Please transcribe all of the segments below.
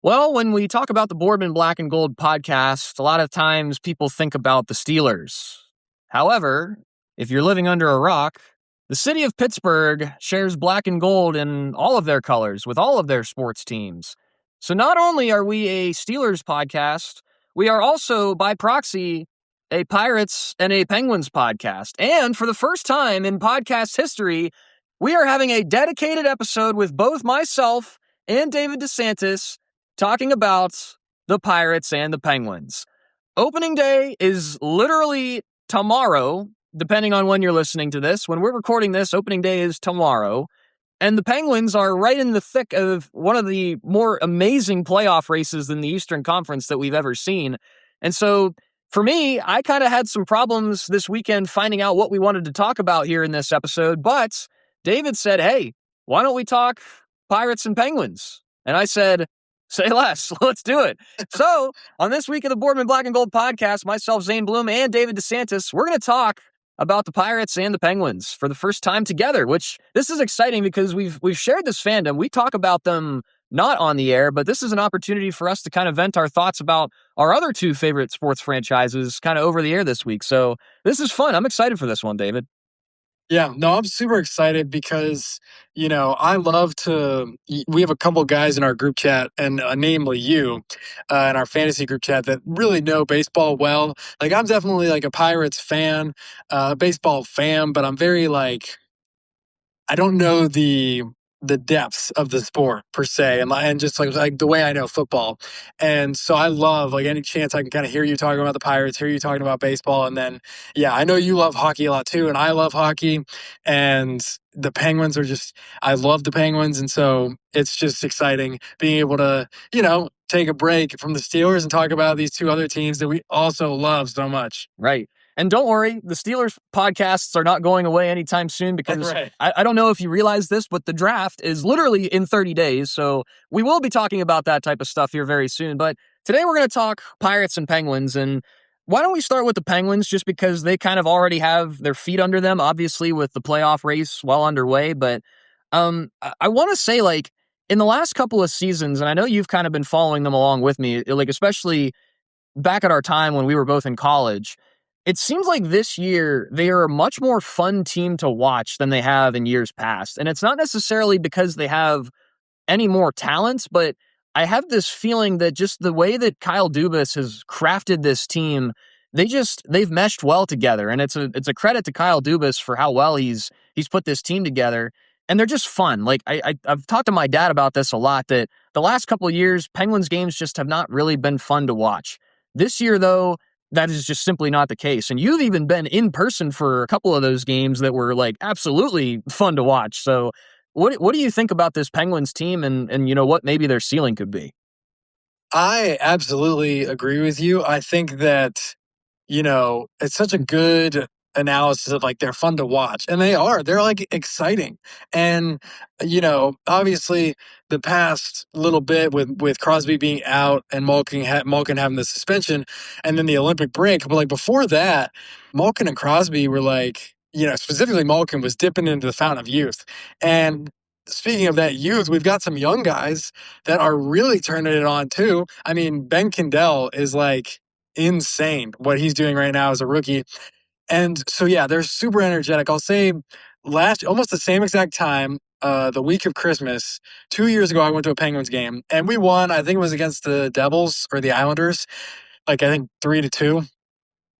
Well, when we talk about the Boardman Black and Gold podcast, a lot of times people think about the Steelers. However, if you're living under a rock, the city of Pittsburgh shares black and gold in all of their colors with all of their sports teams. So not only are we a Steelers podcast, we are also, by proxy, a Pirates and a Penguins podcast. And for the first time in podcast history, we are having a dedicated episode with both myself and David DeSantis talking about the Pirates and the Penguins. Opening day is literally tomorrow, depending on when you're listening to this. When we're recording this, opening day is tomorrow. And the Penguins are right in the thick of one of the more amazing playoff races in the Eastern Conference that we've ever seen. And so, for me, I kind of had some problems this weekend finding out what we wanted to talk about here in this episode. But David said, hey, why don't we talk Pirates and Penguins? And I said, say less. Let's do it. So, on this week of the Boardman Black and Gold podcast, myself, Zane Bloom, and David DeSantis, we're going to talk about the Pirates and the Penguins for the first time together, which this is exciting because we've shared this fandom. We talk about them not on the air, but this is an opportunity for us to kind of vent our thoughts about our other two favorite sports franchises kind of over the air this week. So, this is fun. I'm excited for this one, David. Yeah, no, I'm super excited because, I love we have a couple guys in our group chat, and namely you, in our fantasy group chat that really know baseball well. Like, I'm definitely like a Pirates fan, baseball fan, but I'm very I don't know the depths of the sport per se, and just like the way I know football. And so I love like any chance I can kind of hear you talking about the Pirates, hear you talking about baseball, and then I know you love hockey a lot too, and I love hockey, and the Penguins are I love the Penguins, and so it's just exciting being able to take a break from the Steelers and talk about these two other teams that we also love so much. Right. And don't worry, the Steelers podcasts are not going away anytime soon because Right. I don't know if you realize this, but the draft is literally in 30 days. So we will be talking about that type of stuff here very soon. But today we're going to talk Pirates and Penguins. And why don't we start with the Penguins just because they kind of already have their feet under them, obviously, with the playoff race well underway. But I want to say, like, in the last couple of seasons, and I know you've kind of been following them along with me, like, especially back at our time when we were both in college, it seems like this year they are a much more fun team to watch than they have in years past. And it's not necessarily because they have any more talents, but I have this feeling that just the way that Kyle Dubas has crafted this team, they've meshed well together. And it's a credit to Kyle Dubas for how well he's put this team together. And they're just fun. Like I've talked to my dad about this a lot, that the last couple of years, Penguins games just have not really been fun to watch. This year, though, that is just simply not the case. And you've even been in person for a couple of those games that were like absolutely fun to watch. So what do you think about this Penguins team and what maybe their ceiling could be? I absolutely agree with you. I think that, it's such a good analysis of like they're fun to watch. And they are. They're like exciting. And, obviously the past little bit with Crosby being out and Malkin having the suspension and then the Olympic break. But like before that, Malkin and Crosby were like, specifically Malkin was dipping into the fountain of youth. And speaking of that youth, we've got some young guys that are really turning it on too. I mean, Ben Kendall is like insane what he's doing right now as a rookie. And so, they're super energetic. I'll say almost the same exact time, the week of Christmas, 2 years ago, I went to a Penguins game and we won. I think it was against the Devils or the Islanders, like I think 3-2.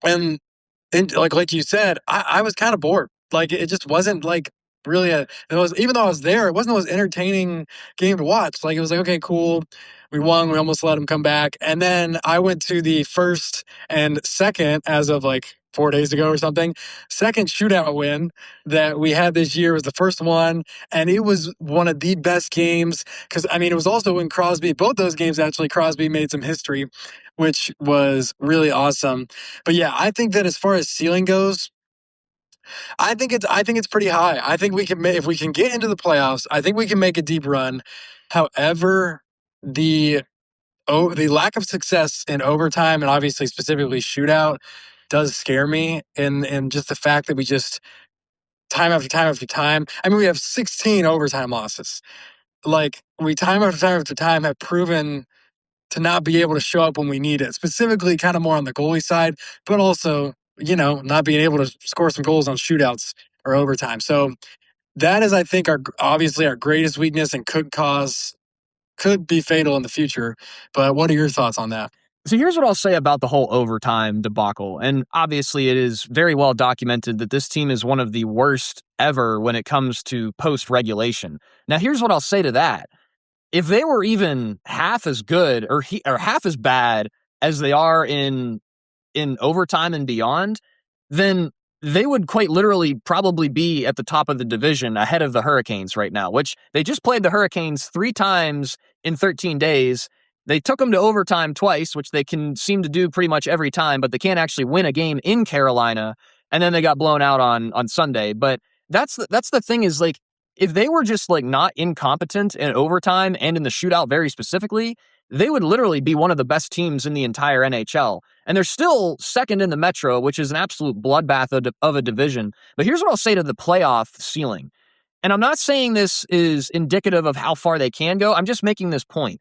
And like you said, I was kind of bored. Like it just wasn't like really even though I was there, it wasn't the most entertaining game to watch. Like it was like, okay, cool. We won. We almost let them come back. And then I went to the first and second, as of like 4 days ago or something, second shootout win that we had this year was the first one. And it was one of the best games because, I mean, it was also when both those games, actually, Crosby made some history, which was really awesome. But I think that as far as ceiling goes, I think it's pretty high. I think we can if we can get into the playoffs, I think we can make a deep run. However, the lack of success in overtime and obviously specifically shootout does scare me, and just the fact that we just time after time after time. I mean, we have 16 overtime losses. Like we time after time after time have proven to not be able to show up when we need it, specifically kind of more on the goalie side, but also, not being able to score some goals on shootouts or overtime. So that is, I think, obviously our greatest weakness and could be fatal in the future. But what are your thoughts on that? So here's what I'll say about the whole overtime debacle. And obviously, it is very well documented that this team is one of the worst ever when it comes to post regulation. Now, here's what I'll say to that. If they were even half as good or half as bad as they are in overtime and beyond, then they would quite literally probably be at the top of the division ahead of the Hurricanes right now, which they just played the Hurricanes 3 times in 13 days. They took them to overtime twice, which they can seem to do pretty much every time, but they can't actually win a game in Carolina. And then they got blown out on Sunday. But that's the thing is, like, if they were just like not incompetent in overtime and in the shootout very specifically, they would literally be one of the best teams in the entire NHL. And they're still second in the Metro, which is an absolute bloodbath of a division. But here's what I'll say to the playoff ceiling. And I'm not saying this is indicative of how far they can go. I'm just making this point.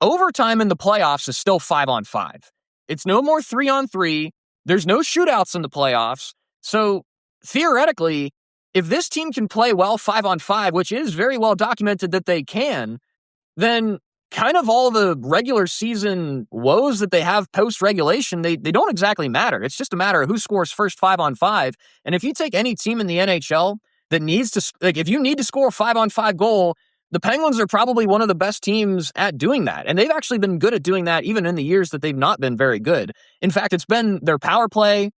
Overtime in the playoffs is still 5-on-5. It's no more 3-on-3. There's no shootouts in the playoffs. So theoretically, if this team can play well 5-on-5, which is very well documented that they can, then kind of all the regular season woes that they have post-regulation, they don't exactly matter. It's just a matter of who scores first 5-on-5. And if you take any team in the NHL that needs to, like, if you need to score a 5-on-5 goal, the Penguins are probably one of the best teams at doing that. And they've actually been good at doing that even in the years that they've not been very good. In fact, it's been their power play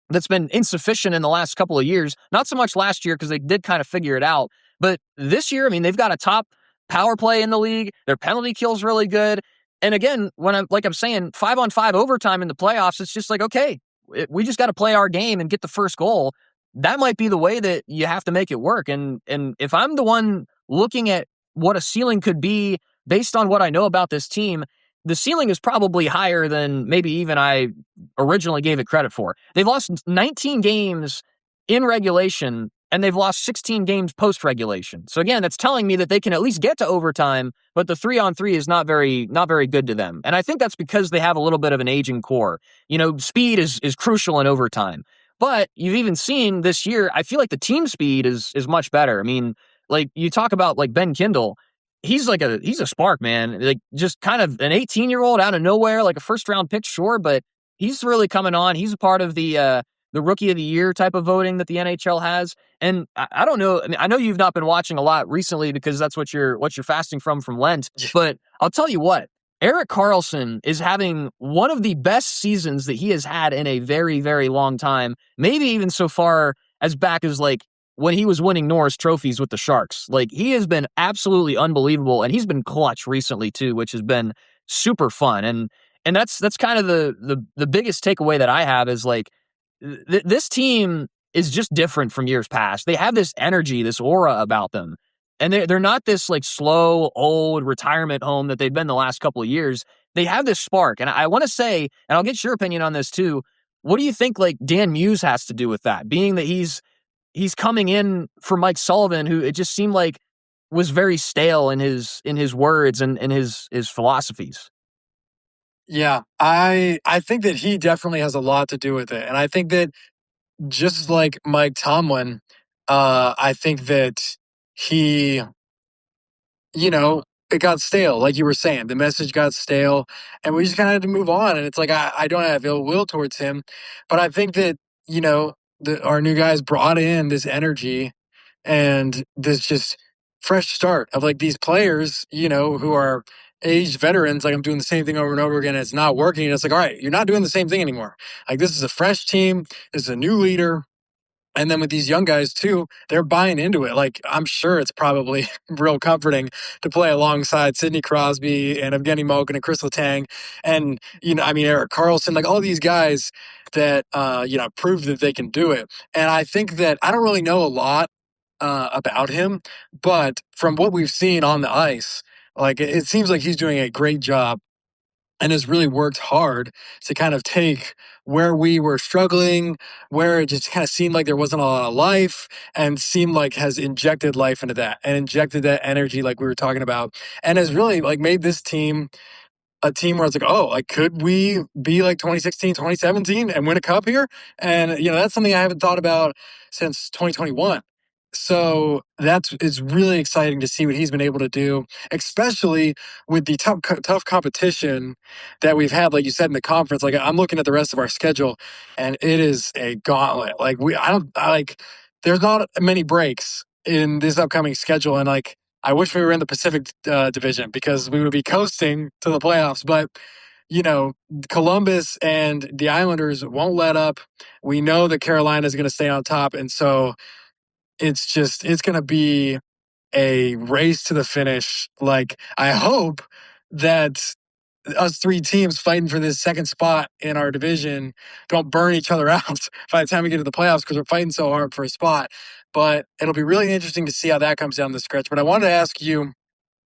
that's been insufficient in the last couple of years. Not so much last year because they did kind of figure it out. But this year, I mean, they've got a top power play in the league. Their penalty kill's really good. And again, when I'm saying 5-on-5 overtime in the playoffs, it's just like, okay, we just got to play our game and get the first goal. That might be the way that you have to make it work. And if I'm the one looking at what a ceiling could be based on what I know about this team, the ceiling is probably higher than maybe even I originally gave it credit for. They've lost 19 games in regulation, and they've lost 16 games post-regulation. So again, that's telling me that they can at least get to overtime, but the 3-on-3 is not very good to them. And I think that's because they have a little bit of an aging core. Speed is crucial in overtime. But you've even seen this year, I feel like the team speed is much better. I mean, like, you talk about like Ben Kindle, he's a spark, man. Like, just kind of an 18-year-old out of nowhere, like a first-round pick, sure, but he's really coming on. He's a part of the Rookie of the Year type of voting that the NHL has. And I don't know. I mean, I know you've not been watching a lot recently because that's what you're fasting from Lent. But I'll tell you what, Erik Karlsson is having one of the best seasons that he has had in a very, very long time. Maybe even so far as back as like when he was winning Norris trophies with the Sharks. Like, he has been absolutely unbelievable, and he's been clutch recently too, which has been super fun. And that's kind of the biggest takeaway that I have is like this team is just different from years past. They have this energy, this aura about them. And they're not this like slow, old retirement home that they've been the last couple of years. They have this spark. And I want to say, and I'll get your opinion on this too, what do you think like Dan Muse has to do with that? Being that he's coming in for Mike Sullivan, who it just seemed like was very stale in his words and in his philosophies. Yeah, I think that he definitely has a lot to do with it. And I think that just like Mike Tomlin, I think that he, it got stale, like you were saying. The message got stale, and we just kind of had to move on. And it's like I don't have ill will towards him, but I think that our new guys brought in this energy and this just fresh start of like these players, who are aged veterans. Like, I'm doing the same thing over and over again. And it's not working. And it's like, all right, you're not doing the same thing anymore. Like, this is a fresh team. This is a new leader. And then with these young guys too, they're buying into it. Like, I'm sure it's probably real comforting to play alongside Sidney Crosby and Evgeny Malkin and Chris Letang and, Erik Karlsson, like all these guys that, prove that they can do it. And I think that I don't really know a lot about him, but from what we've seen on the ice, like it seems like he's doing a great job and has really worked hard to kind of take where we were struggling, where it just kind of seemed like there wasn't a lot of life, and seemed like has injected life into that and injected that energy like we were talking about, and has really like made this team a team where it's like, oh, like, could we be like 2016, 2017 and win a cup here? And, that's something I haven't thought about since 2021. So it's really exciting to see what he's been able to do, especially with the tough competition that we've had, like you said, in the conference. Like, I'm looking at the rest of our schedule, and it is a gauntlet. Like, there's not many breaks in this upcoming schedule, and like, I wish we were in the Pacific Division because we would be coasting to the playoffs. But Columbus and the Islanders won't let up. We know that Carolina is going to stay on top, and so it's going to be a race to the finish. Like, I hope that us three teams fighting for this second spot in our division don't burn each other out by the time we get to the playoffs because we're fighting so hard for a spot. But it'll be really interesting to see how that comes down the stretch. But I wanted to ask you,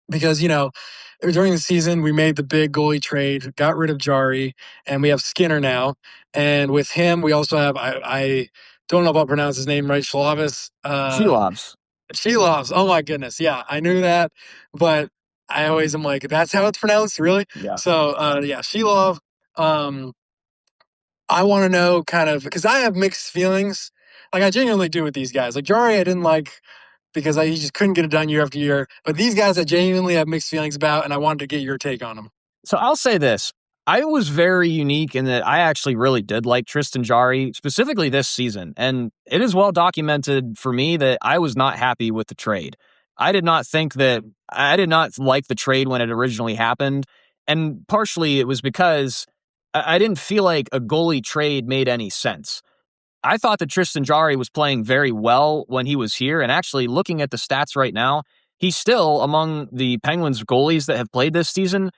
because, during the season, we made the big goalie trade, got rid of Jari, and we have Skinner now. And with him, we also have, I don't know if I'll pronounce his name right, Shalavis. Shelovs. Shelovs. Oh, my goodness. Yeah, I knew that. But I always am like, that's how it's pronounced, really? Yeah. So, Shelov. I want to know kind of, because I have mixed feelings. Like, I genuinely do with these guys. Like, Jari, I didn't like because he just couldn't get it done year after year. But these guys I genuinely have mixed feelings about, and I wanted to get your take on them. So I'll say this. I was very unique in that I actually really did like Tristan Jarry, specifically this season. And it is well documented for me that I was not happy with the trade. I did not like the trade when it originally happened. And partially it was because I didn't feel like a goalie trade made any sense. I thought that Tristan Jarry was playing very well when he was here. And actually, looking at the stats right now, he's still among the Penguins goalies that have played this season,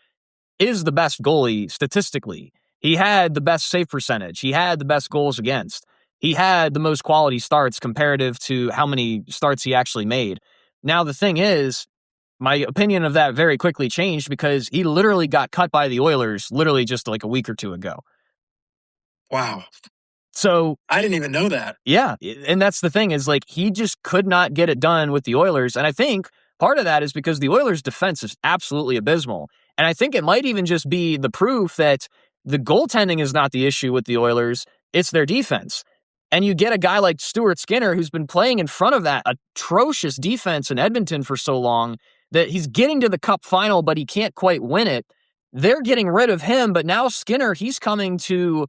is the best goalie statistically. He had the best save percentage. He had the best goals against. He had the most quality starts comparative to how many starts he actually made. Now, the thing is, my opinion of that very quickly changed because he literally got cut by the Oilers literally just like a week or two ago. Wow. So I didn't even know that. Yeah. And that's the thing is like he just could not get it done with the Oilers. And I think part of that is because the Oilers defense is absolutely abysmal. And I think it might even just be the proof that the goaltending is not the issue with the Oilers. It's their defense. And you get a guy like Stuart Skinner who's been playing in front of that atrocious defense in Edmonton for so long that he's getting to the Cup final, but he can't quite win it. They're getting rid of him. But now Skinner, he's coming to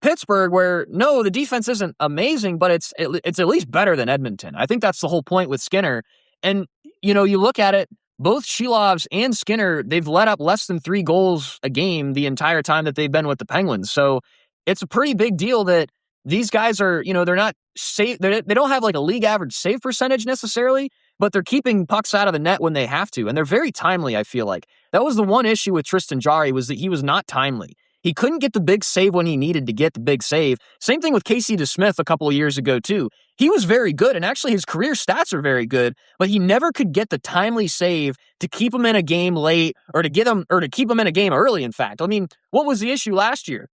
Pittsburgh, where no, the defense isn't amazing, but it's at least better than Edmonton. I think that's the whole point with Skinner. And, you look at it, both Shelovs and Skinner, they've let up less than 3 goals a game the entire time that they've been with the Penguins. So it's a pretty big deal that these guys are, they're not safe. They don't have like a league average save percentage necessarily, but they're keeping pucks out of the net when they have to. And they're very timely, I feel like. That was the one issue with Tristan Jarry, was that he was not timely. He couldn't get the big save when he needed to get the big save. Same thing with Casey DeSmith a couple of years ago, too. He was very good, and actually his career stats are very good, but he never could get the timely save to keep him in a game late or to keep him in a game early, in fact. I mean, what was the issue last year?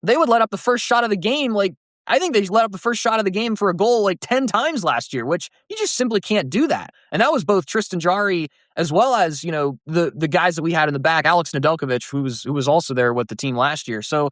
They would let up the first shot of the game, I think they let up the first shot of the game for a goal 10 times last year, which you just simply can't do that. And that was both Tristan Jarry as well as, the guys that we had in the back, Alex Nedeljkovic, who was also there with the team last year. So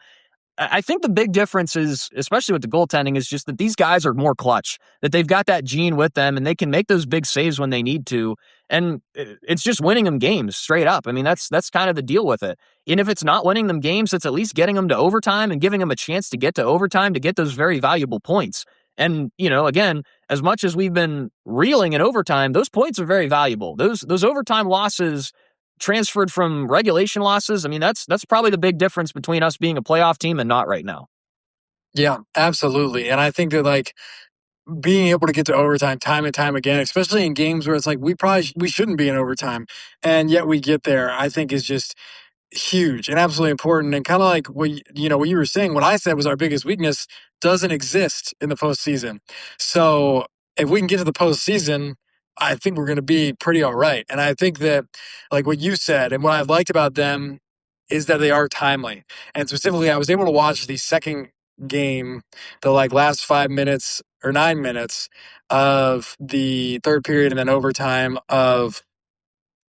I think the big difference is, especially with the goaltending, is just that these guys are more clutch, that they've got that gene with them and they can make those big saves when they need to. And it's just winning them games straight up. I mean, that's kind of the deal with it. And if it's not winning them games, it's at least getting them to overtime and giving them a chance to get to overtime to get those very valuable points. And, again, as much as we've been reeling in overtime, those points are very valuable. Those overtime losses transferred from regulation losses, I mean, that's probably the big difference between us being a playoff team and not right now. Yeah, absolutely. And I think that being able to get to overtime time and time again, especially in games where it's we shouldn't be in overtime, and yet we get there, I think is just huge and absolutely important. And kind of like what you were saying, what I said was our biggest weakness doesn't exist in the postseason. So if we can get to the postseason, I think we're going to be pretty all right. And I think that, like what you said, and what I've liked about them is that they are timely. And specifically, I was able to watch the second game, the last 5 minutes or 9 minutes of the third period and then overtime of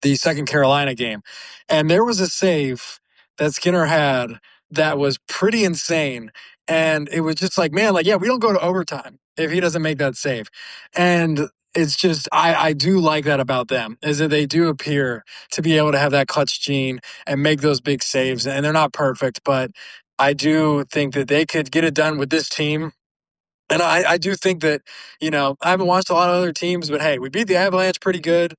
the second Carolina game. And there was a save that Skinner had that was pretty insane. And it was just like, man, like, yeah, we don't go to overtime if he doesn't make that save. And it's just, I do like that about them, is that they do appear to be able to have that clutch gene and make those big saves. And they're not perfect, but I do think that they could get it done with this team. And I do think that, I haven't watched a lot of other teams, but hey, we beat the Avalanche pretty good,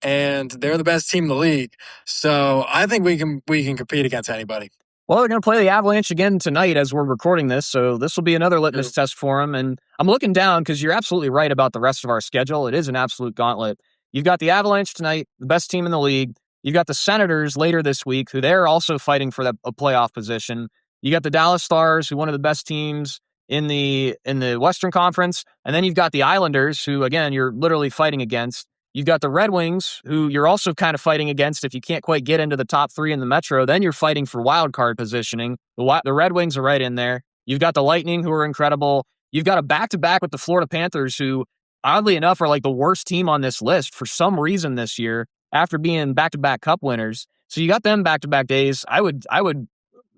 and they're the best team in the league. So I think we can compete against anybody. Well, they're going to play the Avalanche again tonight as we're recording this, so this will be another litmus test for them. And I'm looking down because you're absolutely right about the rest of our schedule. It is an absolute gauntlet. You've got the Avalanche tonight, the best team in the league. You've got the Senators later this week, who they're also fighting for a playoff position. You got the Dallas Stars, who are one of the best teams in the Western Conference, and then you've got the Islanders, who again you're literally fighting against. You've got the Red Wings, who you're also kind of fighting against. If you can't quite get into the top three in the Metro, then you're fighting for wild card positioning. The Red Wings are right in there. You've got the Lightning, who are incredible. You've got a back-to-back with the Florida Panthers, who, oddly enough, are like the worst team on this list for some reason this year after being back-to-back Cup winners. So you got them back-to-back days. I would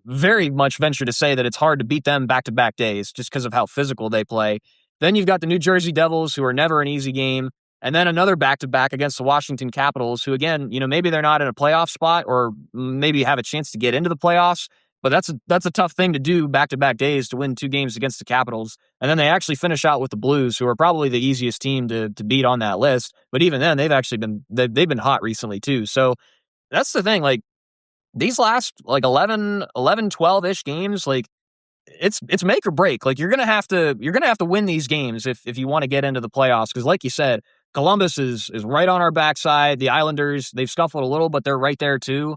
very much venture to say that it's hard to beat them back-to-back days just because of how physical they play. Then you've got the New Jersey Devils, who are never an easy game. And then another back-to-back against the Washington Capitals, who, again, maybe they're not in a playoff spot or maybe have a chance to get into the playoffs, but that's a tough thing to do back-to-back days to win 2 games against the Capitals. And then they actually finish out with the Blues, who are probably the easiest team to beat on that list. But even then, they've been hot recently, too. So that's the thing. Like, these last, 11, 12-ish games, like, it's make or break. Like, you're gonna have to win these games if you want to get into the playoffs. Because, like you said, Columbus is right on our backside. The Islanders, they've scuffled a little, but they're right there too.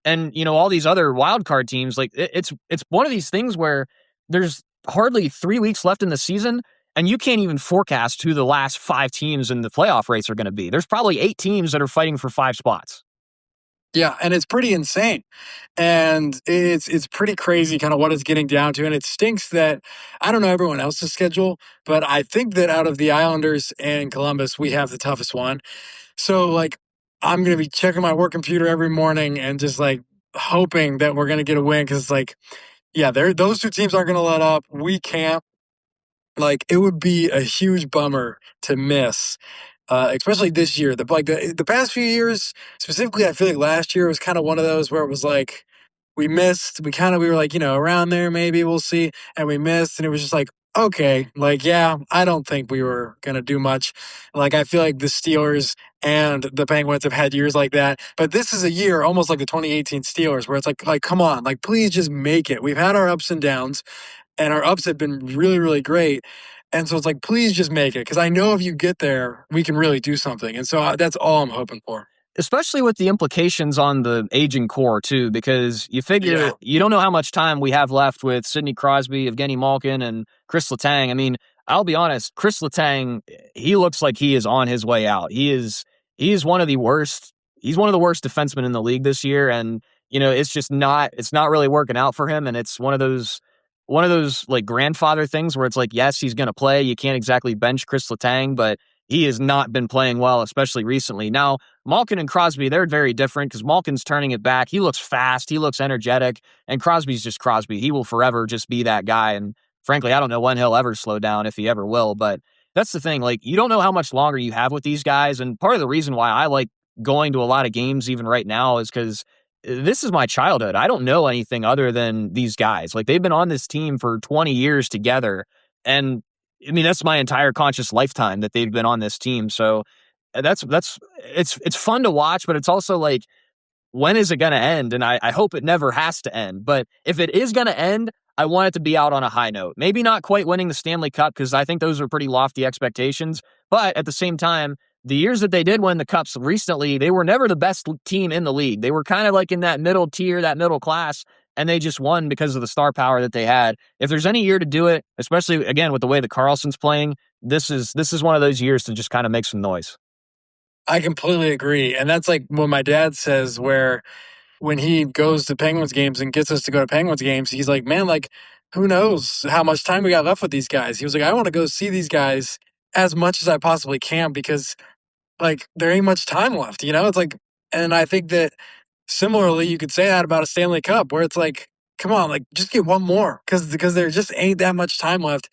And all these other wild card teams, like it's one of these things where there's hardly 3 weeks left in the season, and you can't even forecast who the last 5 teams in the playoff race are going to be. There's probably 8 teams that are fighting for 5 spots. Yeah, and it's pretty insane. And it's pretty crazy kind of what it's getting down to. And it stinks that I don't know everyone else's schedule, but I think that out of the Islanders and Columbus, we have the toughest one. So like I'm gonna be checking my work computer every morning and just like hoping that we're gonna get a win because like, yeah, those 2 teams aren't gonna let up. We can't. Like it would be a huge bummer to miss especially this year. The past few years, specifically, I feel like last year was kind of one of those where it was like we missed. We were like around there maybe we'll see, and we missed, and it was just like okay, like yeah, I don't think we were gonna do much. Like I feel like the Steelers and the Penguins have had years like that, but this is a year almost like the 2018 Steelers where it's like come on, like please just make it. We've had our ups and downs, and our ups have been really, really great. And so it's like, please just make it. Because I know if you get there, we can really do something. And so that's all I'm hoping for. Especially with the implications on the aging core, too, because you figure you don't know how much time we have left with Sidney Crosby, Evgeny Malkin, and Chris Letang. I mean, I'll be honest, Chris Letang, he looks like he is on his way out. He is one of the worst. He's one of the worst defensemen in the league this year. And, it's not really working out for him. And it's one of those like grandfather things where it's like, yes, he's going to play. You can't exactly bench Chris Letang, but he has not been playing well, especially recently. Now, Malkin and Crosby, they're very different because Malkin's turning it back. He looks fast. He looks energetic. And Crosby's just Crosby. He will forever just be that guy. And frankly, I don't know when he'll ever slow down, if he ever will. But that's the thing. Like, you don't know how much longer you have with these guys. And part of the reason why I like going to a lot of games even right now is because this is my childhood. I don't know anything other than these guys. Like, they've been on this team for 20 years together. And I mean, that's my entire conscious lifetime that they've been on this team. So it's fun to watch, but it's also like, when is it going to end? And I hope it never has to end. But if it is going to end, I want it to be out on a high note. Maybe not quite winning the Stanley Cup, because I think those are pretty lofty expectations. But at the same time, the years that they did win the Cups recently, they were never the best team in the league. They were kind of like in that middle tier, that middle class, and they just won because of the star power that they had. If there's any year to do it, especially, again, with the way the Carlson's playing, this is one of those years to just kind of make some noise. I completely agree. And that's like what my dad says, where when he goes to Penguins games and gets us to go to Penguins games, he's like, man, like, who knows how much time we got left with these guys? He was like, I want to go see these guys as much as I possibly can because, like, there ain't much time left, It's like, and I think that similarly, you could say that about a Stanley Cup, where it's like, come on, like just get one more, because there just ain't that much time left.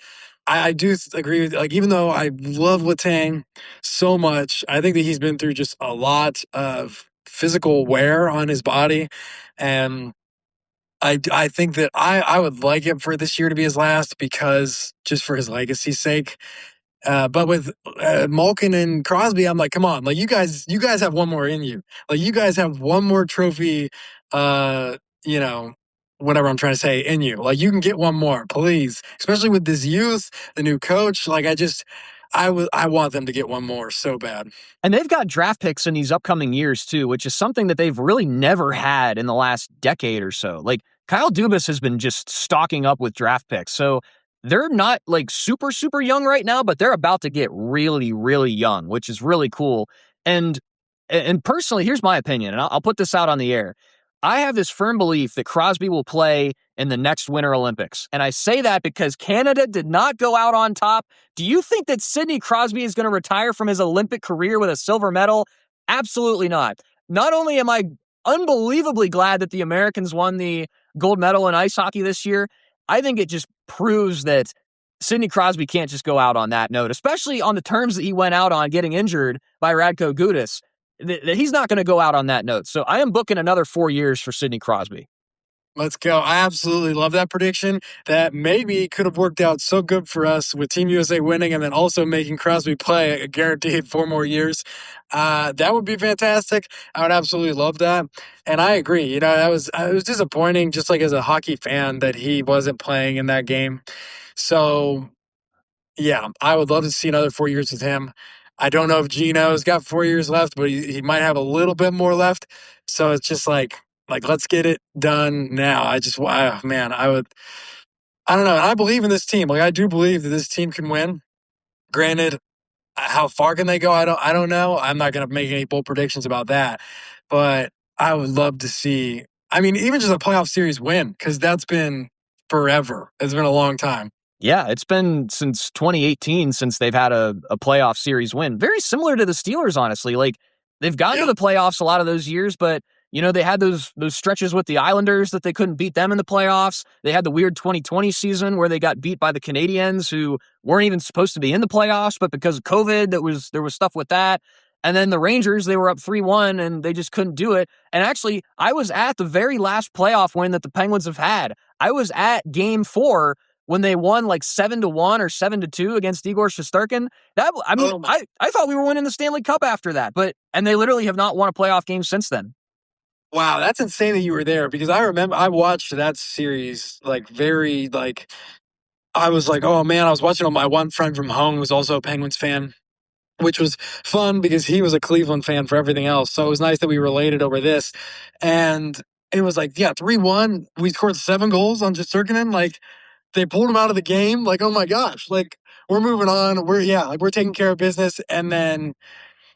I do agree with, like, even though I love Letang so much, I think that he's been through just a lot of physical wear on his body, and I think that I would like it for this year to be his last, because just for his legacy's sake. But with Malkin and Crosby, I'm like, come on, like you guys have one more in you. Like you guys have one more trophy. You know, whatever I'm trying to say, in you. Like you can get one more, please. Especially with this youth, the new coach. Like I want them to get one more so bad. And they've got draft picks in these upcoming years too, which is something that they've really never had in the last decade or so. Like Kyle Dubas has been just stocking up with draft picks. So they're not like super, super young right now, but they're about to get really, really young, which is really cool. And personally, here's my opinion, and I'll put this out on the air. I have this firm belief that Crosby will play in the next Winter Olympics. And I say that because Canada did not go out on top. Do you think that Sidney Crosby is going to retire from his Olympic career with a silver medal? Absolutely not. Not only am I unbelievably glad that the Americans won the gold medal in ice hockey this year, I think it just proves that Sidney Crosby can't just go out on that note, especially on the terms that he went out on getting injured by Radko Gudas. He's not going to go out on that note. So I am booking another 4 years for Sidney Crosby. Let's go. I absolutely love that prediction. That maybe could have worked out so good for us with Team USA winning and then also making Crosby play a guaranteed 4 more years. That would be fantastic. I would absolutely love that. And I agree. You know, it was disappointing, just like as a hockey fan, that he wasn't playing in that game. So yeah, I would love to see another 4 years with him. I don't know if Gino's got 4 years left, but he might have a little bit more left. So it's just like let's get it done now. Man, I don't know. I believe in this team. Like I do believe that this team can win. Granted, how far can they go? I don't know. I'm not going to make any bold predictions about that. But I would love to see. I mean, even just a playoff series win, because that's been forever. It's been a long time. Yeah, it's been since 2018 since they've had a playoff series win. Very similar to the Steelers, honestly. Like they've gotten to the playoffs a lot of those years, but you know, they had those stretches with the Islanders that they couldn't beat them in the playoffs. They had the weird 2020 season where they got beat by the Canadiens, who weren't even supposed to be in the playoffs, but because of COVID, there was stuff with that. And then the Rangers, they were up 3-1 and they just couldn't do it. And actually, I was at the very last playoff win that the Penguins have had. I was at Game 4 when they won like 7-1 or 7-2 against Igor Shesterkin. I thought we were winning the Stanley Cup after that, and they literally have not won a playoff game since then. Wow, that's insane that you were there, because I remember I watched that series I was like, oh man, I was watching on my one friend from home who was also a Penguins fan, which was fun because he was a Cleveland fan for everything else. So it was nice that we related over this. And it was like, yeah, 3-1. We scored 7 goals on Shesterkin. Like they pulled him out of the game. Like, oh my gosh, like we're moving on. We're taking care of business. And then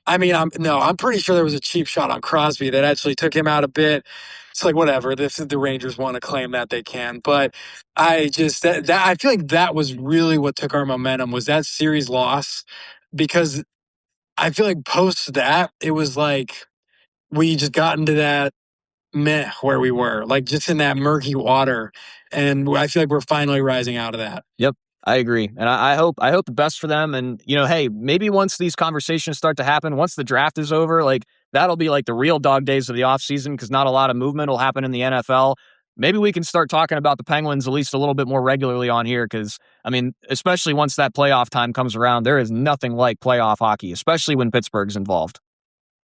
I mean, I'm pretty sure there was a cheap shot on Crosby that actually took him out a bit. It's like whatever. If the Rangers want to claim that, they can. But I just that I feel like that was really what took our momentum, was that series loss, because I feel like post that it was like we just got into that meh where we were, like just in that murky water, and I feel like we're finally rising out of that. Yep. I agree. And I hope the best for them. And, you know, hey, maybe once these conversations start to happen, once the draft is over, like that'll be like the real dog days of the offseason, because not a lot of movement will happen in the NFL. Maybe we can start talking about the Penguins at least a little bit more regularly on here, because, I mean, especially once that playoff time comes around, there is nothing like playoff hockey, especially when Pittsburgh's involved.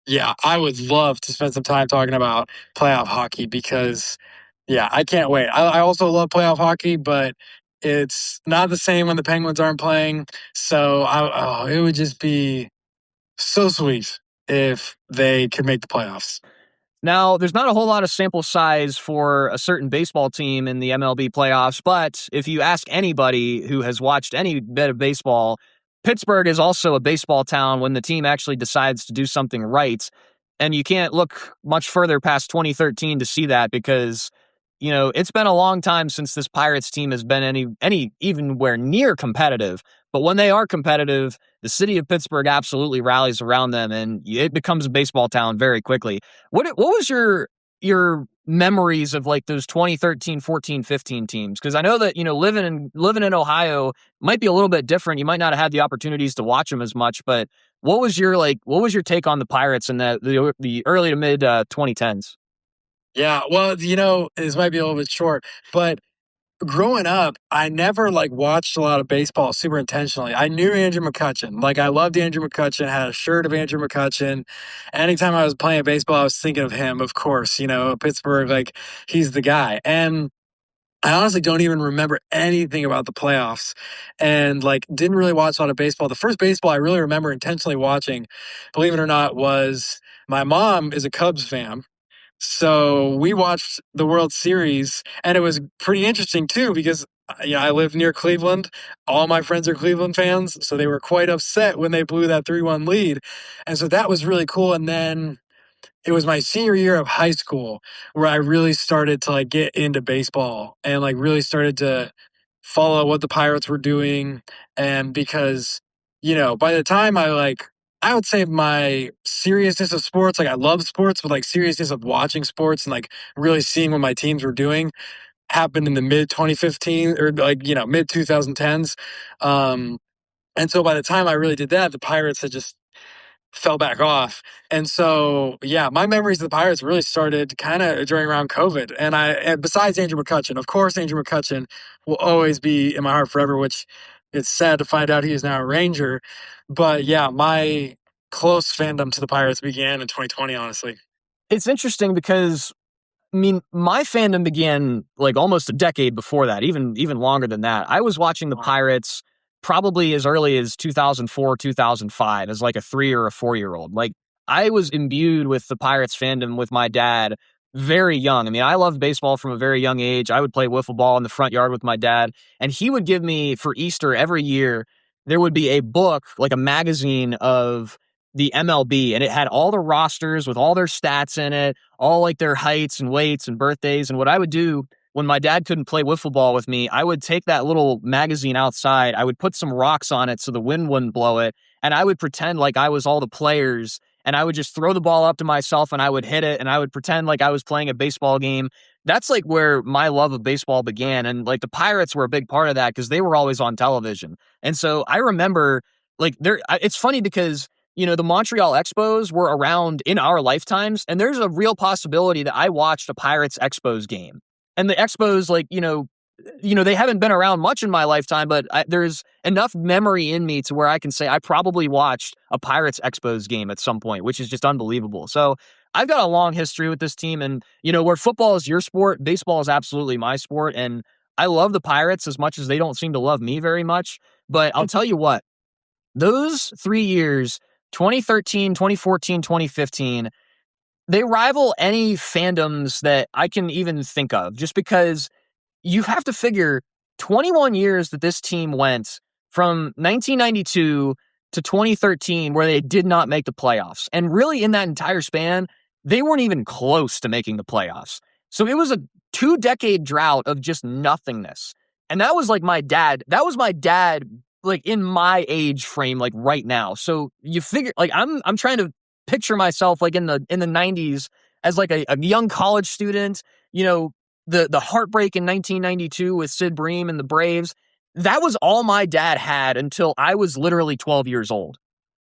Yeah, I would love to spend some time talking about playoff hockey, because, yeah, I can't wait. I also love playoff hockey, but it's not the same when the Penguins aren't playing. So it would just be so sweet if they could make the playoffs. Now, there's not a whole lot of sample size for a certain baseball team in the MLB playoffs, but if you ask anybody who has watched any bit of baseball, Pittsburgh is also a baseball town when the team actually decides to do something right. And you can't look much further past 2013 to see that, because, you know, it's been a long time since this Pirates team has been any evenwhere near competitive. But when they are competitive, the city of Pittsburgh absolutely rallies around them, and it becomes a baseball town very quickly. What was your your memories of like those 2013, 14, 15 teams? Because I know that, living in Ohio might be a little bit different. You might not have had the opportunities to watch them as much, but what was your take on the Pirates in the early to mid 2010s? Yeah, well, this might be a little bit short, but growing up, I never like watched a lot of baseball super intentionally. I knew Andrew McCutchen. Like I loved Andrew McCutchen, had a shirt of Andrew McCutchen. Anytime I was playing baseball, I was thinking of him, of course, Pittsburgh, like he's the guy. And I honestly don't even remember anything about the playoffs and like didn't really watch a lot of baseball. The first baseball I really remember intentionally watching, believe it or not, was my mom is a Cubs fan. So we watched the World Series, and it was pretty interesting too because I live near Cleveland. All my friends are Cleveland fans, so they were quite upset when they blew that 3-1 lead, and so that was really cool. And then it was my senior year of high school where I really started to like get into baseball and like really started to follow what the Pirates were doing. And because, by the time I would say my seriousness of sports, like I love sports, but like seriousness of watching sports and like really seeing what my teams were doing happened in the mid 2015 or like, mid 2010s. Um, and so by the time I really did that, the Pirates had just fell back off. And so, yeah, my memories of the Pirates really started kind of during around COVID. And besides Andrew McCutchen, of course, Andrew McCutchen will always be in my heart forever, which it's sad to find out he is now a Ranger. But yeah, my close fandom to the Pirates began in 2020, honestly. It's interesting because my fandom began like almost a decade before that, even longer than that. I was watching the Pirates probably as early as 2004, 2005 as like a 3 or a 4-year-old. Like I was imbued with the Pirates fandom with my dad very young. I loved baseball from a very young age. I would play wiffle ball in the front yard with my dad, and he would give me for Easter every year, there would be a book, like a magazine of the MLB, and it had all the rosters with all their stats in it, all like their heights and weights and birthdays. And what I would do when my dad couldn't play wiffle ball with me, I would take that little magazine outside. I would put some rocks on it so the wind wouldn't blow it. And I would pretend like I was all the players, and I would just throw the ball up to myself and I would hit it, and I would pretend like I was playing a baseball game. That's like where my love of baseball began. And like the Pirates were a big part of that because they were always on television. And so I remember it's funny because the Montreal Expos were around in our lifetimes, and there's a real possibility that I watched a Pirates Expos game. And the Expos, they haven't been around much in my lifetime, but there's enough memory in me to where I can say I probably watched a Pirates Expos game at some point, which is just unbelievable. So I've got a long history with this team, and, where football is your sport, baseball is absolutely my sport. And I love the Pirates as much as they don't seem to love me very much. But I'll tell you what, those 3 years, 2013, 2014, 2015, they rival any fandoms that I can even think of, just because you have to figure 21 years that this team went from 1992 to 2013 where they did not make the playoffs. And really in that entire span, they weren't even close to making the playoffs. So it was a 2-decade drought of just nothingness. And that was like my dad. That was my dad like in my age frame, like right now. So you figure like I'm trying to picture myself like in the 90s as like a young college student, the heartbreak in 1992 with Sid Bream and the Braves. That was all my dad had until I was literally 12 years old,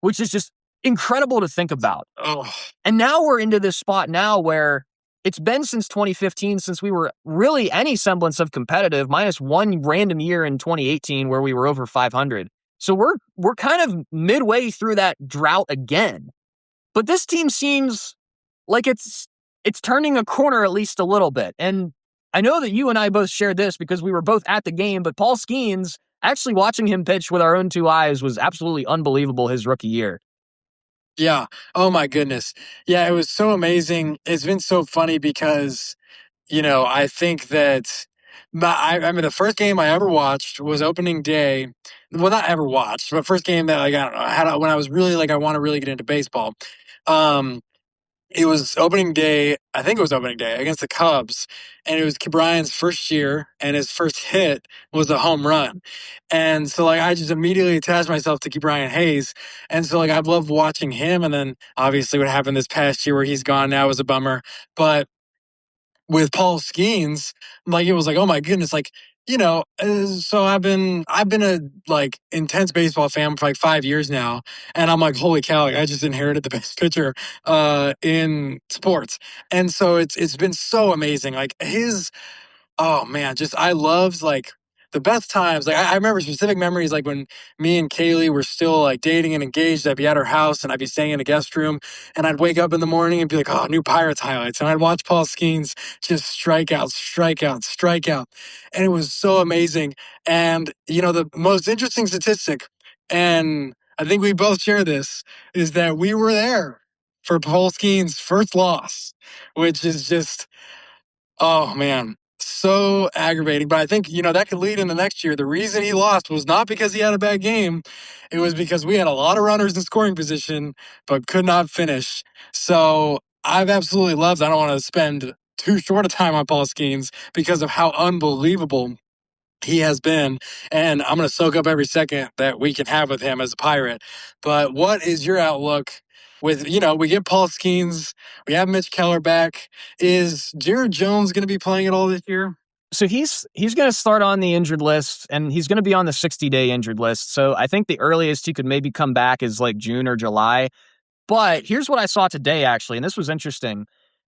which is just incredible to think about. Oh, And now we're into this spot now where it's been since 2015 since we were really any semblance of competitive, minus one random year in 2018 where we were over 500. So we're kind of midway through that drought again. But this team seems like it's turning a corner at least a little bit. And I know that you and I both shared this because we were both at the game, but Paul Skeens, actually watching him pitch with our own two eyes was absolutely unbelievable his rookie year. yeah. Oh my goodness. Yeah, it was so amazing. It's been so funny because I think that I mean, the first game I ever watched was opening day. Well, not ever watched, but first game that like I don't know, when I was really like I want to really get into baseball. Um, it was opening day. I think it was opening day against the Cubs, and it was Brian's first year, and his first hit was a home run. And so, like, I just immediately attached myself to Brian Hayes, and so like I've loved watching him. And then obviously, what happened this past year, where he's gone now, was a bummer. But with Paul Skeens, like it was like, oh my goodness, like so I've been a like intense baseball fan for like 5 years now, and I'm like, holy cow, like, I just inherited the best pitcher in sports, and so it's been so amazing, like his oh man, just I loved like the best times. Like I remember specific memories, like when me and Kaylee were still like dating and engaged. I'd be at her house and I'd be staying in a guest room, and I'd wake up in the morning and be like, "Oh, new Pirates highlights," and I'd watch Paul Skeens just strikeout, strikeout, strikeout, and it was so amazing. And the most interesting statistic, and I think we both share this, is that we were there for Paul Skeens' first loss, which is just oh man, so aggravating. But I think that could lead into next year. The reason he lost was not because he had a bad game; it was because we had a lot of runners in scoring position, but could not finish. So I've absolutely loved. I don't want to spend too short a time on Paul Skeens because of how unbelievable he has been, and I'm going to soak up every second that we can have with him as a Pirate. But what is your outlook with, we get Paul Skeens, we have Mitch Keller back. Is Jared Jones going to be playing at all this year? So he's going to start on the injured list, and he's going to be on the 60-day injured list. So I think the earliest he could maybe come back is like June or July. But here's what I saw today, actually, and this was interesting.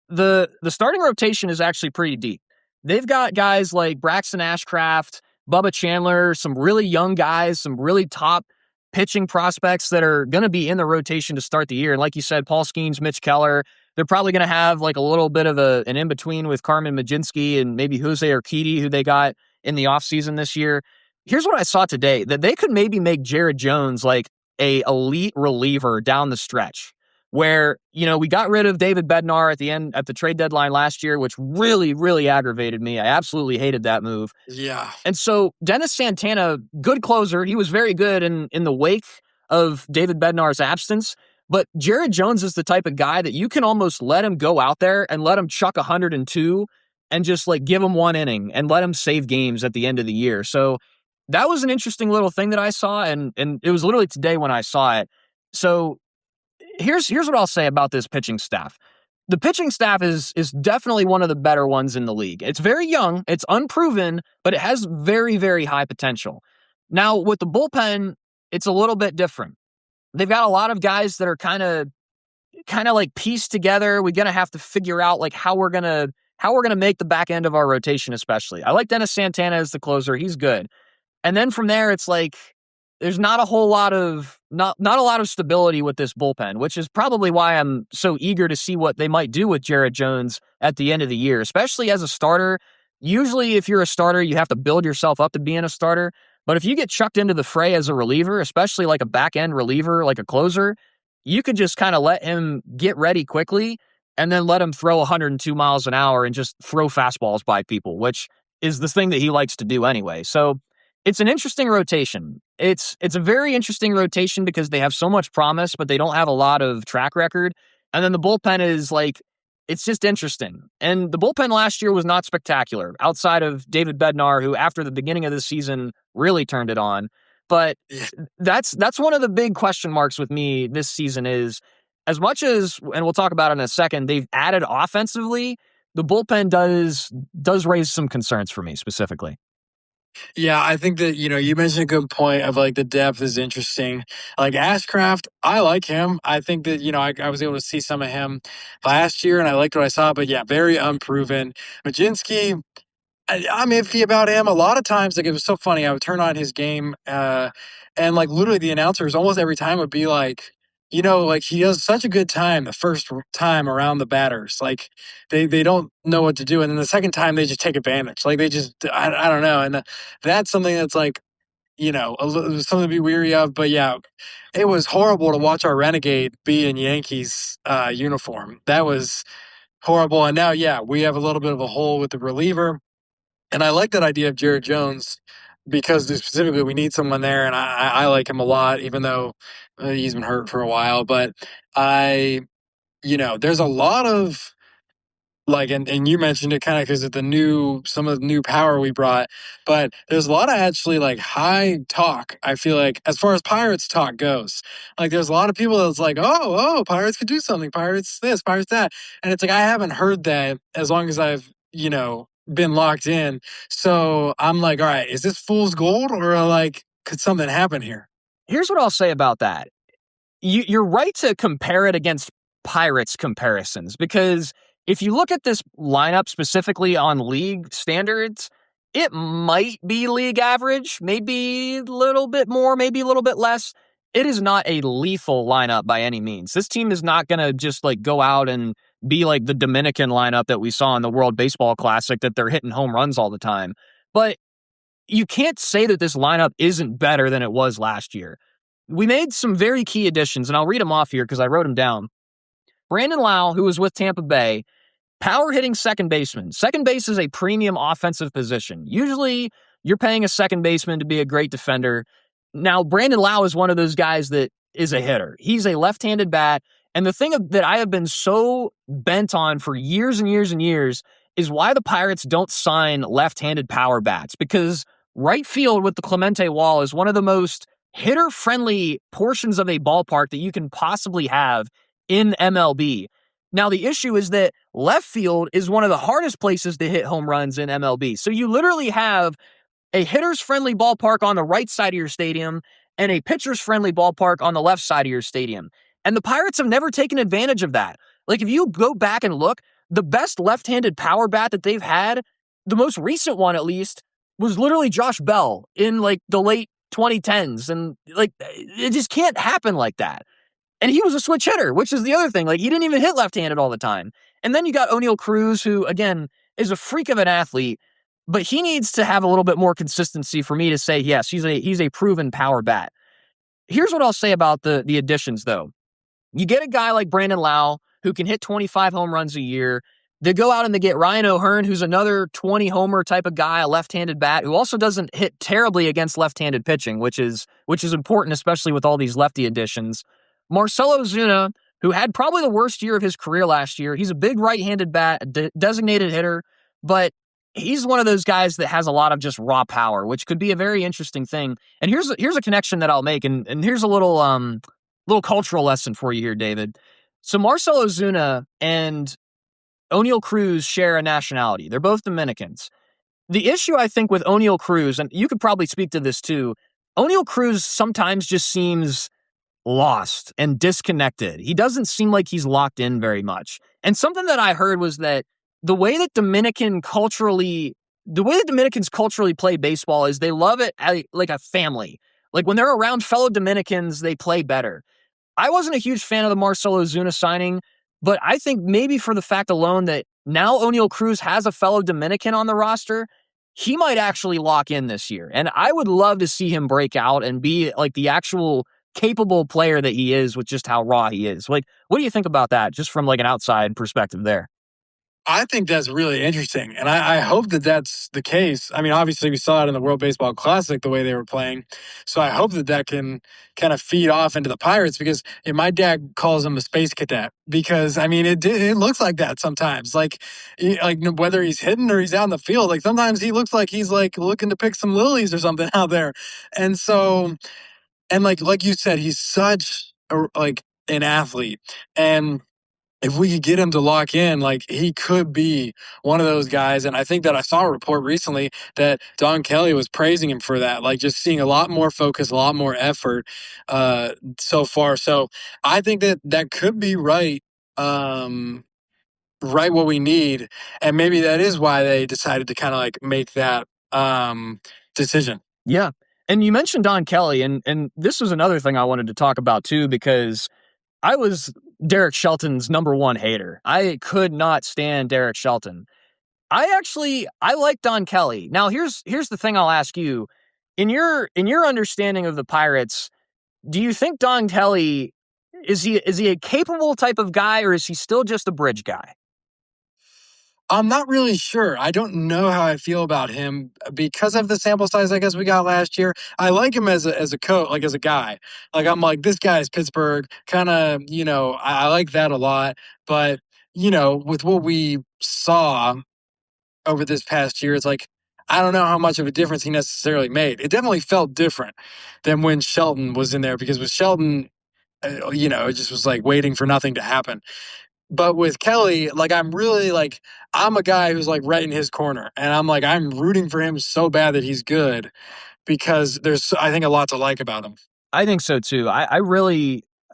The starting rotation is actually pretty deep. They've got guys like Braxton Ashcraft, Bubba Chandler, some really young guys, some really top pitching prospects that are going to be in the rotation to start the year. And like you said, Paul Skeens, Mitch Keller, they're probably going to have like a little bit of an in-between with Carmen Majinski and maybe Jose Urquidy, who they got in the offseason this year. Here's what I saw today, that they could maybe make Jared Jones like a elite reliever down the stretch, where, we got rid of David Bednar at the trade deadline last year, which really, really aggravated me. I absolutely hated that move. Yeah. And so Dennis Santana, good closer. He was very good in the wake of David Bednar's absence. But Jared Jones is the type of guy that you can almost let him go out there and let him chuck 102 and just like give him one inning and let him save games at the end of the year. So that was an interesting little thing that I saw. And it was literally today when I saw it. So here's what I'll say about this pitching staff. The pitching staff is definitely one of the better ones in the league. It's very young, it's unproven, but it has very, very high potential. Now, with the bullpen, it's a little bit different. They've got a lot of guys that are kind of like pieced together. We're gonna have to figure out like how we're gonna make the back end of our rotation, especially. I like Dennis Santana as the closer. He's good. And then from there, it's like there's not a whole lot of not a lot of stability with this bullpen, which is probably why I'm so eager to see what they might do with Jared Jones at the end of the year, especially as a starter. Usually, if you're a starter, you have to build yourself up to being a starter. But if you get chucked into the fray as a reliever, especially like a back end reliever, like a closer, you could just kind of let him get ready quickly and then let him throw 102 miles an hour and just throw fastballs by people, which is the thing that he likes to do anyway. So it's an interesting rotation. It's a very interesting rotation because they have so much promise, but they don't have a lot of track record. And then the bullpen is like, it's just interesting. And the bullpen last year was not spectacular outside of David Bednar, who after the beginning of the season really turned it on. But that's one of the big question marks with me this season is as much as, and we'll talk about it in a second, they've added offensively, the bullpen does raise some concerns for me specifically. Yeah, I think that, you mentioned a good point of like the depth is interesting. Like Ashcraft, I like him. I think that, I was able to see some of him last year and I liked what I saw, but yeah, very unproven. Majinski, I'm iffy about him. A lot of times, like it was so funny. I would turn on his game, and like literally the announcers almost every time would be like, like he does such a good time the first time around the batters. Like they don't know what to do, and then the second time they just take advantage. Like they just I don't know, and that's something that's like something to be weary of. But yeah, it was horrible to watch our renegade be in Yankees uniform. That was horrible. And now, yeah, we have a little bit of a hole with the reliever. And I like that idea of Jared Jones because specifically we need someone there, and I like him a lot, even though he's been hurt for a while. But there's a lot of like, and you mentioned it kind of because of some of the new power we brought, but there's a lot of actually like high talk. I feel like as far as Pirates talk goes, like there's a lot of people that's like, oh, Pirates could do something, Pirates this, Pirates that, and it's like I haven't heard that as long as I've been locked in. So I'm like, all right, is this fool's gold or like could something happen here? Here's what I'll say about that. You're right to compare it against Pirates comparisons because if you look at this lineup specifically on league standards, it might be league average, maybe a little bit more, maybe a little bit less. It is not a lethal lineup by any means. This team is not going to just like go out and be like the Dominican lineup that we saw in the World Baseball Classic that they're hitting home runs all the time. But you can't say that this lineup isn't better than it was last year. We made some very key additions, and I'll read them off here because I wrote them down. Brandon Lau, who was with Tampa Bay, power hitting second baseman. Second base is a premium offensive position. Usually, you're paying a second baseman to be a great defender. Now, Brandon Lau is one of those guys that is a hitter. He's a left-handed bat, and the thing that I have been so bent on for years and years and years is why the Pirates don't sign left-handed power bats, because right field with the Clemente wall is one of the most hitter-friendly portions of a ballpark that you can possibly have in MLB. Now, the issue is that left field is one of the hardest places to hit home runs in MLB. So you literally have a hitter's friendly ballpark on the right side of your stadium and a pitcher's friendly ballpark on the left side of your stadium. And the Pirates have never taken advantage of that. Like, if you go back and look, the best left-handed power bat that they've had, the most recent one at least, was literally Josh Bell in like the late 2010s. And like, it just can't happen like that. And he was a switch hitter, which is the other thing. Like, he didn't even hit left-handed all the time. And then you got O'Neal Cruz, who, again, is a freak of an athlete, but he needs to have a little bit more consistency for me to say, yes, he's a proven power bat. Here's what I'll say about the additions, though. You get a guy like Brandon Lau, who can hit 25 home runs a year. They go out and they get Ryan O'Hearn, who's another 20-homer type of guy, a left-handed bat, who also doesn't hit terribly against left-handed pitching, which is important, especially with all these lefty additions. Marcell Ozuna, who had probably the worst year of his career last year. He's a big right-handed bat, a designated hitter, but he's one of those guys that has a lot of just raw power, which could be a very interesting thing. And here's a connection that I'll make, and here's a little cultural lesson for you here, David. So Marcell Ozuna and O'Neal Cruz share a nationality. They're both Dominicans. The issue, I think, with O'Neal Cruz, and you could probably speak to this too, O'Neal Cruz sometimes just seems lost and disconnected. He doesn't seem like he's locked in very much. And something that I heard was that the way that Dominicans culturally play baseball is they love it like a family. Like, when they're around fellow Dominicans, they play better. I wasn't a huge fan of the Marcell Ozuna signing, but I think maybe for the fact alone that now O'Neal Cruz has a fellow Dominican on the roster, he might actually lock in this year. And I would love to see him break out and be like the actual capable player that he is with just how raw he is. Like, what do you think about that, just from like an outside perspective there? I think that's really interesting. And I hope that that's the case. I mean, obviously, we saw it in the World Baseball Classic, the way they were playing. So I hope that that can kind of feed off into the Pirates because my dad calls him a space cadet because, I mean, it looks like that sometimes. Like whether he's hidden or he's out in the field, like sometimes he looks like he's like looking to pick some lilies or something out there. And so, and like you said, he's such an athlete. And if we could get him to lock in, like he could be one of those guys. And I think that I saw a report recently that Don Kelly was praising him for that, like just seeing a lot more focus, a lot more effort so far. So I think that that could be right. Right what we need. And maybe that is why they decided to kind of like make that decision. Yeah. And you mentioned Don Kelly, and this was another thing I wanted to talk about too, because I was Derek Shelton's number one hater. I could not stand Derek Shelton. I like Don Kelly. Now, here's the thing I'll ask you. In your understanding of the Pirates, do you think Don Kelly is he a capable type of guy, or is he still just a bridge guy? I'm not really sure. I don't know how I feel about him because of the sample size I guess we got last year. I like him as a coach, like as a guy. Like I'm like, this guy is Pittsburgh, kind of, I like that a lot. But, with what we saw over this past year, it's like, I don't know how much of a difference he necessarily made. It definitely felt different than when Shelton was in there because with Shelton, it just was like waiting for nothing to happen. But with Kelly, like I'm really like I'm a guy who's like right in his corner, and I'm like I'm rooting for him so bad that he's good because there's I think a lot to like about him. I think so too. I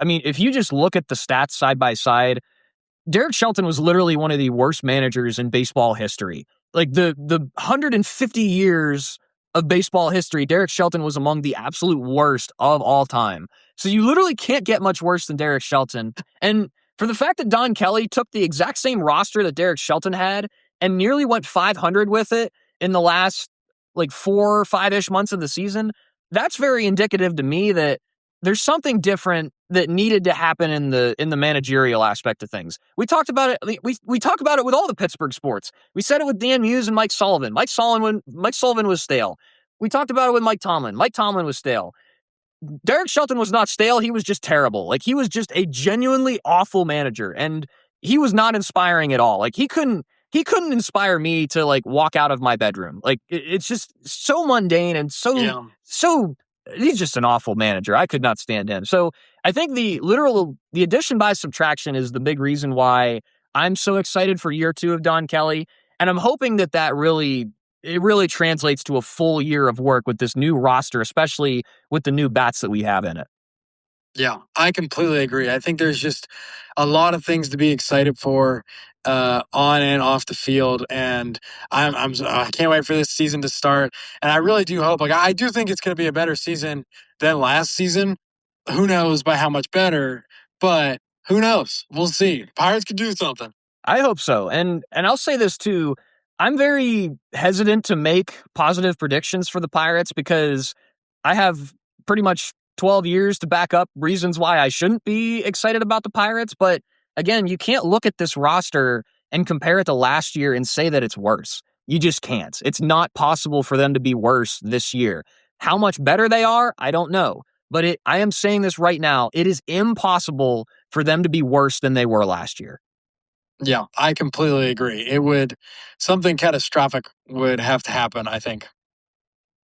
mean, if you just look at the stats side by side, Derek Shelton was literally one of the worst managers in baseball history. Like the 150 years of baseball history, Derek Shelton was among the absolute worst of all time. So you literally can't get much worse than Derek Shelton. And for the fact that Don Kelly took the exact same roster that Derek Shelton had and nearly went 500 with it in the last like 4 or 5-ish months of the season, that's very indicative to me that there's something different that needed to happen in the managerial aspect of things. We talked about it. We talk about it with all the Pittsburgh sports. We said it with Dan Muse and Mike Sullivan. Mike Sullivan was stale. We talked about it with Mike Tomlin. Mike Tomlin was stale. Derek Shelton was not stale. He was just terrible. Like he was just a genuinely awful manager, and he was not inspiring at all. Like he couldn't inspire me to like walk out of my bedroom. Like it's just so mundane and Yeah. so. He's just an awful manager. I could not stand him. So I think the addition by subtraction is the big reason why I'm so excited for year 2 of Don Kelly, and I'm hoping that really translates to a full year of work with this new roster, especially with the new bats that we have in it. Yeah, I completely agree. I think there's just a lot of things to be excited for on and off the field, and I can't wait for this season to start. And I really do hope, like, I do think it's going to be a better season than last season. Who knows by how much better? But who knows? We'll see. Pirates could do something. I hope so. And I'll say this too. I'm very hesitant to make positive predictions for the Pirates because I have pretty much 12 years to back up reasons why I shouldn't be excited about the Pirates. But again, you can't look at this roster and compare it to last year and say that it's worse. You just can't. It's not possible for them to be worse this year. How much better they are, I don't know. But I am saying this right now. It is impossible for them to be worse than they were last year. Yeah, I completely agree. It would something catastrophic would have to happen, I think.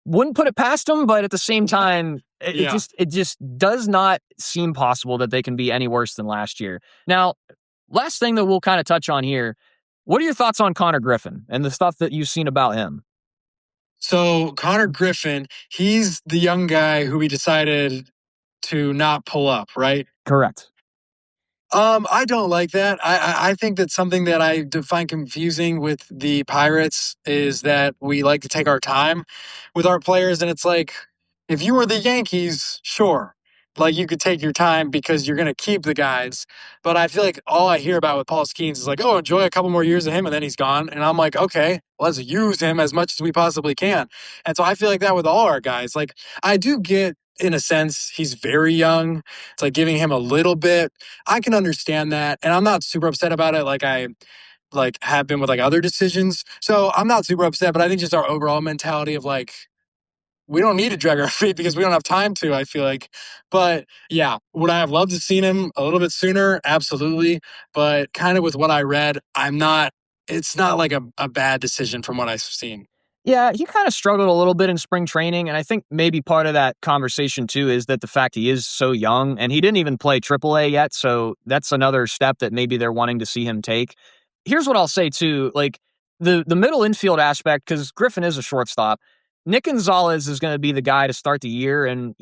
Wouldn't put it past them, but at the same time, Yeah. it just does not seem possible that they can be any worse than last year. Now, last thing that we'll kind of touch on here, what are your thoughts on Connor Griffin and the stuff that you've seen about him? So Connor Griffin, he's the young guy who we decided to not pull up, right? Correct. I don't like that. I think that something that I find confusing with the Pirates is that we like to take our time with our players, and it's like if you were the Yankees, sure, like you could take your time because you're going to keep the guys. But I feel like all I hear about with Paul Skeens is like, oh, enjoy a couple more years of him, and then he's gone. And I'm like, okay, let's use him as much as we possibly can. And so I feel like that with all our guys. Like I do get. In a sense, he's very young. It's like giving him a little bit. I can understand that, and I'm not super upset about it like I like have been with like other decisions. So I'm not super upset, but I think just our overall mentality of like we don't need to drag our feet because we don't have time to, I feel like. But yeah, would I have loved to seen him a little bit sooner? Absolutely. But kind of with what I read, I'm not it's not like a bad decision from what I've seen. Yeah, he kind of struggled a little bit in spring training, and I think maybe part of that conversation too is that the fact he is so young, and he didn't even play AAA yet, so that's another step that maybe they're wanting to see him take. Here's what I'll say too, like the middle infield aspect, because Griffin is a shortstop. Nick Gonzalez is going to be the guy to start the year, and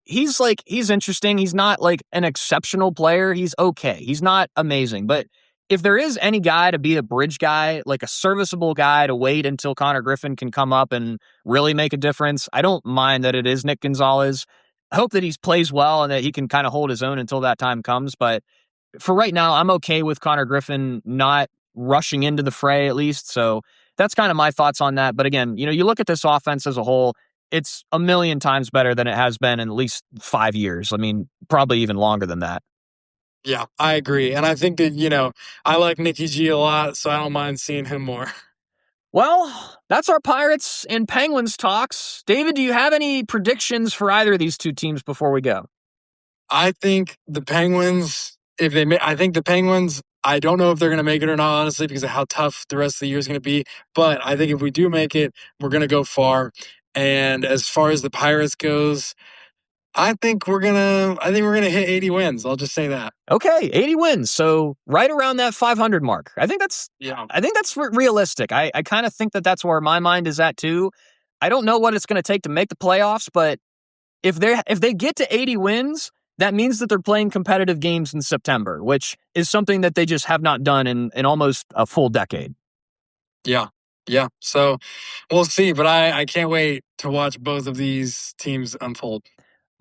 he's interesting. He's not like an exceptional player. He's okay. He's not amazing, but if there is any guy to be a bridge guy, like a serviceable guy to wait until Connor Griffin can come up and really make a difference, I don't mind that it is Nick Gonzalez. I hope that he plays well and that he can kind of hold his own until that time comes. But for right now, I'm okay with Connor Griffin not rushing into the fray at least. So that's kind of my thoughts on that. But again, you look at this offense as a whole, it's a million times better than it has been in at least 5 years. I mean, probably even longer than that. Yeah, I agree. And I think that, I like Nicky G a lot, so I don't mind seeing him more. Well, that's our Pirates and Penguins talks. David, do you have any predictions for either of these two teams before we go? I think the Penguins, I think the Penguins, I don't know if they're going to make it or not, honestly, because of how tough the rest of the year is going to be. But I think if we do make it, we're going to go far. And as far as the Pirates goes, I think we're gonna hit 80 wins. I'll just say that. Okay, 80 wins. So right around that 500 mark. I think that's realistic. I kind of think that that's where my mind is at too. I don't know what it's going to take to make the playoffs, but if they get to 80 wins, that means that they're playing competitive games in September, which is something that they just have not done in almost a full decade. Yeah. Yeah. So we'll see, but I can't wait to watch both of these teams unfold.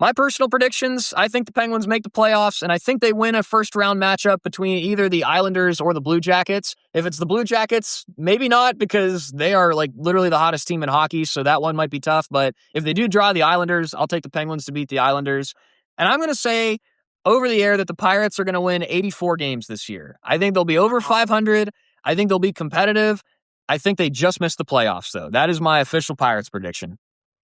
My personal predictions, I think the Penguins make the playoffs, and I think they win a first-round matchup between either the Islanders or the Blue Jackets. If it's the Blue Jackets, maybe not, because they are like literally the hottest team in hockey, so that one might be tough. But if they do draw the Islanders, I'll take the Penguins to beat the Islanders. And I'm going to say over the air that the Pirates are going to win 84 games this year. I think they'll be over 500. I think they'll be competitive. I think they just missed the playoffs, though. That is my official Pirates prediction.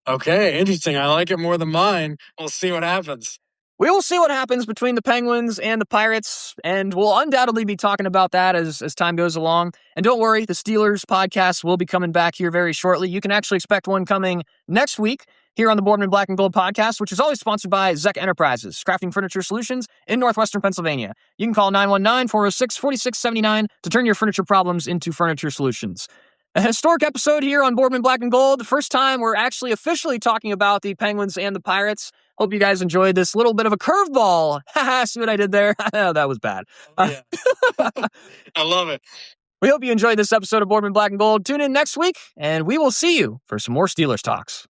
Okay, interesting. I like it more than mine. We'll see what happens. We will see what happens between the Penguins and the Pirates, and we'll undoubtedly be talking about that as time goes along. And don't worry, the Steelers podcast will be coming back here very shortly. You can actually expect one coming next week here on the Boardman Black and Gold podcast, which is always sponsored by Zek Enterprises, crafting furniture solutions in northwestern Pennsylvania. You can call 919-406-4679 to turn your furniture problems into furniture solutions. A historic episode here on Boardman Black and Gold. The first time we're actually officially talking about the Penguins and the Pirates. Hope you guys enjoyed this little bit of a curveball. See what I did there? That was bad. Yeah. I love it. We hope you enjoyed this episode of Boardman Black and Gold. Tune in next week, and we will see you for some more Steelers talks.